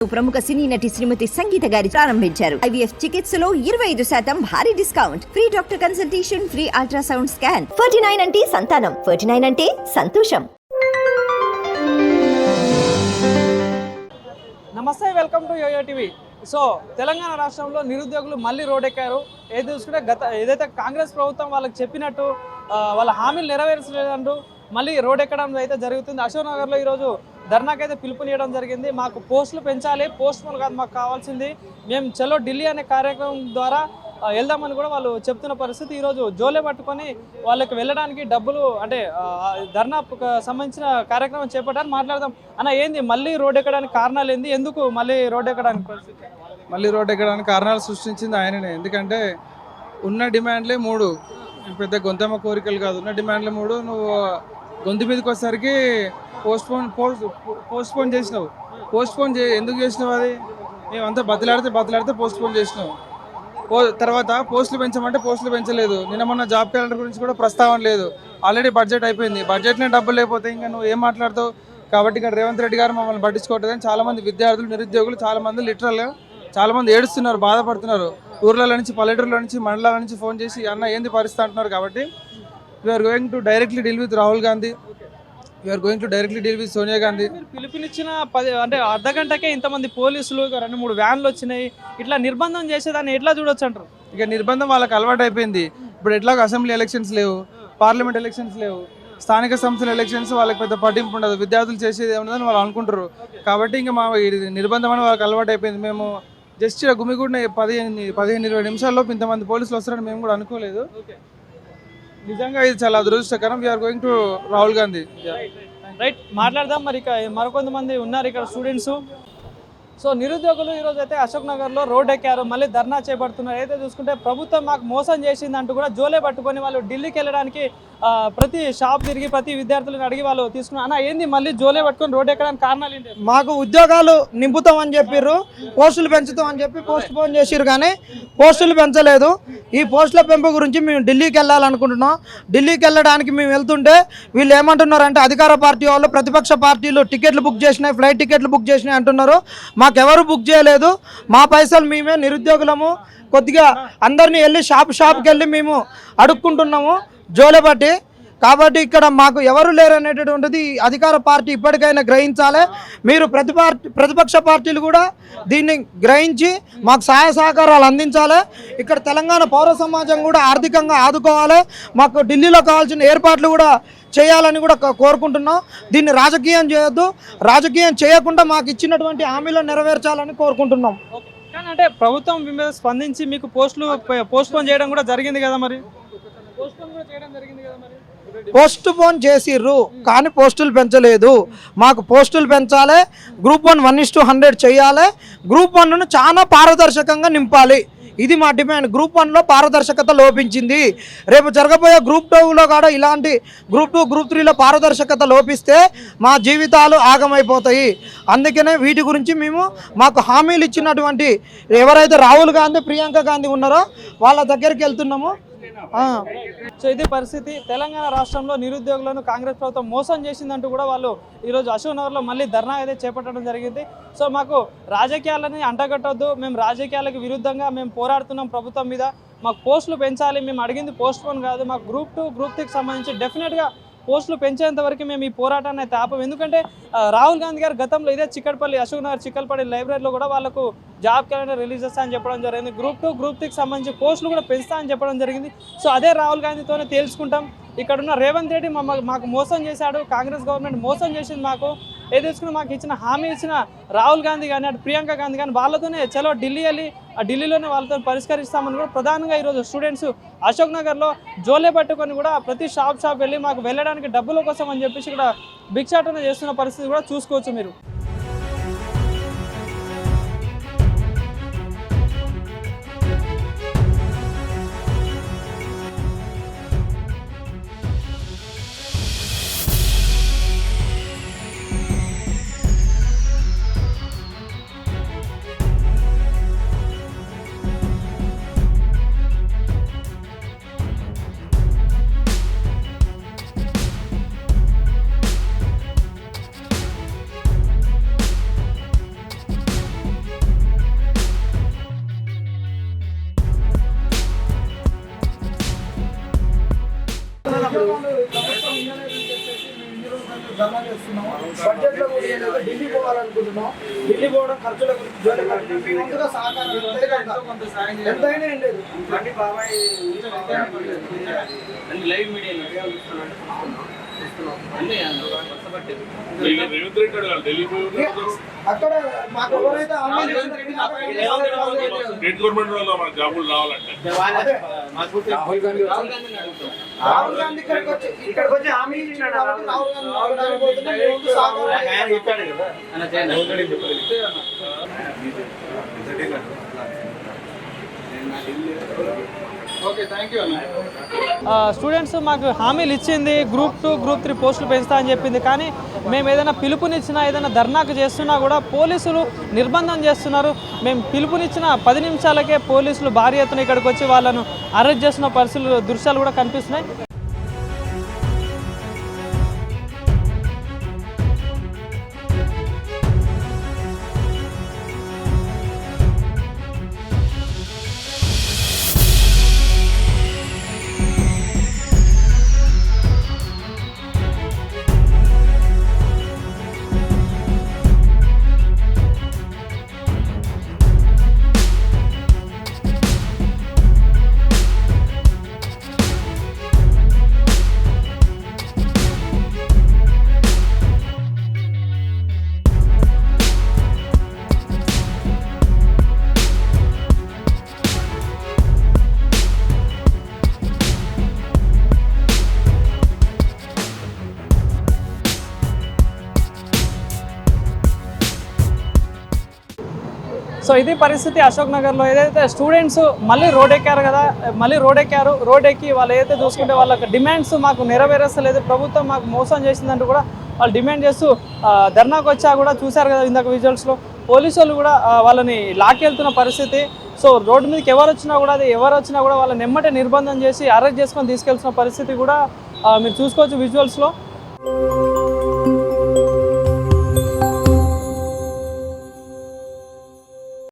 ప్రముఖ సినీ నటి శ్రీమతి సంగీత గారి ప్రారంభించారు. IVF చికిత్సలో 25% భారీ discount, free doctor consultation, free ultrasound scan. 49 అంటే సంతానం, 49 అంటే సంతోషం. నమస్తే, welcome to YoYo TV. So Telangana రాష్ట్రంలో నిరుద్యోగులు మళ్ళీ రోడ్డెక్కారు. ఏదైతే కాంగ్రెస్ ప్రభుత్వం వాళ్ళకి చెప్పినట్టు వాళ్ళ హామీలు నెరవేర్చలేదంటూ మళ్ళీ రోడ్డెక్కడం అయితే జరుగుతుంది. అశోక్ నగర్లో ఈరోజు ధర్నాకైతే పిలుపునియడం జరిగింది. మాకు పోస్టులు పెంచాలి, పోస్ట్ పోన్ కాదు మాకు కావాల్సింది, మేము చలో ఢిల్లీ అనే కార్యక్రమం ద్వారా వెళ్దామని కూడా వాళ్ళు చెప్తున్న పరిస్థితి. ఈరోజు జోలే పట్టుకొని వాళ్ళకి వెళ్ళడానికి డబ్బులు అంటే ధర్నాకు సంబంధించిన కార్యక్రమం చేపట్టారు. మాట్లాడదాం అన్న, ఏంది మళ్ళీ రోడ్డు ఎక్కడానికి కారణాలు ఏంది, ఎందుకు మళ్ళీ రోడ్డు ఎక్కడానికి పరిస్థితి? మళ్ళీ రోడ్డు ఎక్కడానికి కారణాలు సృష్టించింది ఆయననే. ఎందుకంటే ఉన్న డిమాండ్లే 3, పెద్ద గొంతమ్మ కోరికలు కాదు, ఉన్న డిమాండ్లే 3. నువ్వు గొంతు మీదకి వచ్చేసరికి పోస్ట్ పోన్ చేసినావు. ఎందుకు చేసినావు? అది మేమంతా బతిలాడితే పోస్ట్ పోన్ చేసినావు. తర్వాత పోస్టులు పెంచమంటే పోస్టులు పెంచలేదు. నిన్న మొన్న జాబ్ క్యాలెండర్ గురించి కూడా ప్రస్తావన లేదు. ఆల్రెడీ బడ్జెట్ అయిపోయింది. బడ్జెట్నే డబ్బులు లేకపోతే ఇంకా నువ్వు ఏం మాట్లాడతావు? కాబట్టి ఇక్కడ రేవంత్ రెడ్డి గారు మమ్మల్ని పట్టించుకోవట్లేదని చాలామంది విద్యార్థులు, నిరుద్యోగులు చాలామంది లిటరల్గా చాలామంది ఏడుస్తున్నారు, బాధపడుతున్నారు. ఊర్ల నుంచి, పల్లెటూరుల నుంచి, మండలాల నుంచి ఫోన్ చేసి అన్న ఏంది పరిస్థితి అంటున్నారు. కాబట్టి we are going to directly deal with Rahul Gandhi, we are going to directly deal with Sonia Gandhi. పిలుపునిచ్చిన అంటే అర్ధ గంటకే ఇంతమంది పోలీసులు, 2-3 వ్యాన్లు వచ్చినాయి. ఇట్లా నిర్బంధం చేసేదాన్ని ఎట్లా చూడొచ్చు అంటారు? ఇక నిర్బంధం వాళ్ళకి అలవాటు అయిపోయింది. ఇప్పుడు ఎట్లాగో అసెంబ్లీ ఎలక్షన్స్ లేవు, పార్లమెంట్ ఎలక్షన్స్ లేవు, స్థానిక సంస్థల ఎలక్షన్స్ వాళ్ళకి పెద్ద పట్టింపు ఉండదు. విద్యార్థులు చేసేది ఏముందని వాళ్ళు అనుకుంటారు. కాబట్టి ఇంకా మా నిర్బంధం అని వాళ్ళకి అలవాటు అయిపోయింది. మేము జస్ట్ గుమిగూడిన 15-20 నిమిషాల్లోపు ఇంతమంది పోలీసులు వస్తారని మేము కూడా అనుకోలేదు. నిజంగా ఇది చాలా అదృష్టకరం. We are going to Rahul Gandhi. Right, మాట్లాడదాం. మరి మరికొంతమంది ఉన్నారు ఇక్కడ స్టూడెంట్స్. సో నిరుద్యోగులు ఈరోజు అయితే అశోక్ నగర్లో రోడ్ ఎక్కారు, మళ్ళీ ధర్నా చేపడుతున్నారు. అయితే చూసుకుంటే ప్రభుత్వం మాకు మోసం చేసిందంటూ కూడా జోలే పట్టుకొని వాళ్ళు ఢిల్లీకి వెళ్ళడానికి ప్రతి షాప్ తిరిగి ప్రతి విద్యార్థులను అడిగి వాళ్ళు తీసుకున్నారు. అన్న ఏంది మళ్ళీ జోలే పట్టుకొని రోడ్ ఎక్కడానికి కారణాలు ఏంటి? మాకు ఉద్యోగాలు నింపుతామని చెప్పారు, పోస్టులు పెంచుతామని చెప్పి పోస్ట్ పోన్ చేసిరు, కానీ పోస్టులు పెంచలేదు. ఈ పోస్టుల పెంపు గురించి మేము ఢిల్లీకి వెళ్ళాలనుకుంటున్నాం. ఢిల్లీకి వెళ్ళడానికి మేము వెళ్తుంటే వీళ్ళు ఏమంటున్నారంటే అధికార పార్టీ వాళ్ళు ప్రతిపక్ష పార్టీలు టికెట్లు బుక్ చేసినాయి, ఫ్లైట్ టికెట్లు బుక్ చేసినాయి అంటున్నారు. మాకెవరు బుక్ చేయలేదు. మా పైసలు మేమే నిరుద్యోగులము కొద్దిగా అందరినీ వెళ్ళి షాప్కి వెళ్ళి మేము అడుక్కుంటున్నాము జోలే పట్టి. కాబట్టి ఇక్కడ మాకు ఎవరు లేరు అనేటటువంటిది అధికార పార్టీ ఇప్పటికైనా గ్రహించాలి. మీరు ప్రతిపక్ష పార్టీలు కూడా దీన్ని గ్రహించి మాకు సహాయ సహకారాలు అందించాలి. ఇక్కడ తెలంగాణ పౌర సమాజం కూడా ఆర్థికంగా ఆదుకోవాలి. మాకు ఢిల్లీలో కావాల్సిన ఏర్పాట్లు కూడా చేయాలని కూడా కోరుకుంటున్నాం. దీన్ని రాజకీయం చేయొద్దు. రాజకీయం చేయకుండా మాకు ఇచ్చినటువంటి హామీలను నెరవేర్చాలని కోరుకుంటున్నాం. కానీ అంటే ప్రభుత్వం మీద స్పందించి మీకు పోస్ట్ పోన్ చేయడం కూడా జరిగింది కదా, మరి పోస్ట్ పోన్ చేసిర్రు కానీ పోస్టులు పెంచలేదు. మాకు పోస్టులు పెంచాలి. గ్రూప్ 1 1:100 చేయాలి. గ్రూప్ 1ను చాలా పారదర్శకంగా నింపాలి. ఇది మా డిమాండ్. గ్రూప్ 1లో పారదర్శకత లోపించింది. రేపు జరగబోయే గ్రూప్ 2లో కూడా ఇలాంటి గ్రూప్ 2, గ్రూప్ 3లో పారదర్శకత లోపిస్తే మా జీవితాలు ఆగమైపోతాయి. అందుకనే వీటి గురించి మాకు హామీలు ఇచ్చినటువంటి ఎవరైతే రాహుల్ గాంధీ, ప్రియాంక గాంధీ ఉన్నారో వాళ్ళ దగ్గరికి వెళ్తున్నాము. సో ఇది పరిస్థితి. తెలంగాణ రాష్ట్రంలో నిరుద్యోగులను కాంగ్రెస్ ప్రభుత్వం మోసం చేసిందంటూ కూడా వాళ్ళు ఈరోజు అశోక్ నగర్లో మళ్ళీ ధర్నా అయితే చేపట్టడం జరిగింది. సో మాకు రాజకీయాలని అంటగట్టొద్దు, మేము రాజకీయాలకు విరుద్ధంగా మేము పోరాడుతున్నాం ప్రభుత్వం మీద, మాకు పోస్టులు పెంచాలి, మేము అడిగింది పోస్ట్ పోన్ కాదు, మాకు గ్రూప్ 2, గ్రూప్ 3కి సంబంధించి డెఫినెట్గా పోస్టులు పెంచేంత వరకు మేము ఈ పోరాటాన్ని అయితే ఆపం. ఎందుకంటే రాహుల్ గాంధీ గారు గతంలో ఇదే అశోక్ నగర్ చిక్కల్పల్లి లైబ్రరీలో కూడా వాళ్ళకు జాబ్ క్యాలెండర్ రిలీజ్ చేస్తా అని చెప్పడం జరిగింది. గ్రూప్ 2, గ్రూప్ 3కి సంబంధించి పోస్టులు కూడా పెంచుతా అని చెప్పడం జరిగింది. సో అదే రాహుల్ గాంధీతోనే తేల్చుకుంటాం. ఇక్కడున్న రేవంత్ రెడ్డి మాకు మోసం చేశాడు, కాంగ్రెస్ గవర్నమెంట్ మోసం చేసింది. మాకు ఏదేసుకుని మాకు ఇచ్చిన హామీ ఇచ్చిన రాహుల్ గాంధీ కానీ అటు ప్రియాంక గాంధీ కానీ వాళ్ళతోనే చలో ఢిల్లీ వెళ్ళి ఆ ఢిల్లీలోనే వాళ్ళతో పరిష్కరిస్తామని కూడా ప్రధానంగా ఈరోజు స్టూడెంట్స్ అశోక్ నగర్లో జోలే పట్టుకొని కూడా ప్రతి షాప్ వెళ్ళి మాకు వెళ్ళడానికి డబ్బుల కోసం అని చెప్పేసి ఇక్కడ భిక్షాటన చేస్తున్న పరిస్థితి కూడా చూసుకోవచ్చు మీరు. ధర్నా చేస్తున్నాము. బడ్జెట్లో కూడా ఏదైతే ఢిల్లీ పోవాలనుకుంటున్నాం. ఢిల్లీ పోవడం ఖర్చుల గురించి జోలి పడుతున్నాం. మీ వంతుగా సహకారం ఎంతైనా ఏం లేదు. అక్కడ మాకు ఎవరైతే హామీలు స్టేట్ గవర్నమెంట్ వల్ల మన జాబులు రావాలంటే రాహుల్ గాంధీ ఇక్కడికి వచ్చి హామీలు ఇచ్చినాడు కాబట్టి రాహుల్ గాంధీ రావడానికి పోతున్నాం. మీ వంతు ఓకే, థ్యాంక్ యూ అన్న. స్టూడెంట్స్ మాకు హామీలు ఇచ్చింది గ్రూప్ 2 గ్రూప్ 3 పోస్టులు పెంచుతా అని చెప్పింది. కానీ మేము ఏదైనా పిలుపునిచ్చినా ఏదైనా ధర్నాకు చేస్తున్నా కూడా పోలీసులు నిర్బంధం చేస్తున్నారు. మేము పిలుపునిచ్చిన 10 నిమిషాలకే పోలీసులు భారీ ఎత్తున ఇక్కడికి వచ్చి వాళ్ళను అరెస్ట్ చేస్తున్న పరిస్థితులు దృశ్యాలు కూడా కనిపిస్తున్నాయి. సో ఇది పరిస్థితి అశోక్ నగర్లో. ఏదైతే స్టూడెంట్స్ మళ్ళీ రోడ్ ఎక్కారు కదా, రోడ్ ఎక్కి వాళ్ళు ఏదైతే చూసుకుంటే వాళ్ళకి డిమాండ్స్ మాకు నెరవేర్చలేదు, ప్రభుత్వం మాకు మోసం చేసిందంటూ కూడా వాళ్ళు డిమాండ్ చేస్తూ ధర్నాకు వచ్చా కూడా చూశారు కదా ఇందాక విజువల్స్లో. పోలీసు వాళ్ళు కూడా వాళ్ళని లాక్కెళ్తున్న పరిస్థితి. సో రోడ్డు మీదకి ఎవరు వచ్చినా కూడా వాళ్ళని ఎమ్మటే నిర్బంధం చేసి అరెస్ట్ చేసుకొని తీసుకెళ్తున్న పరిస్థితి కూడా మీరు చూసుకోవచ్చు విజువల్స్లో.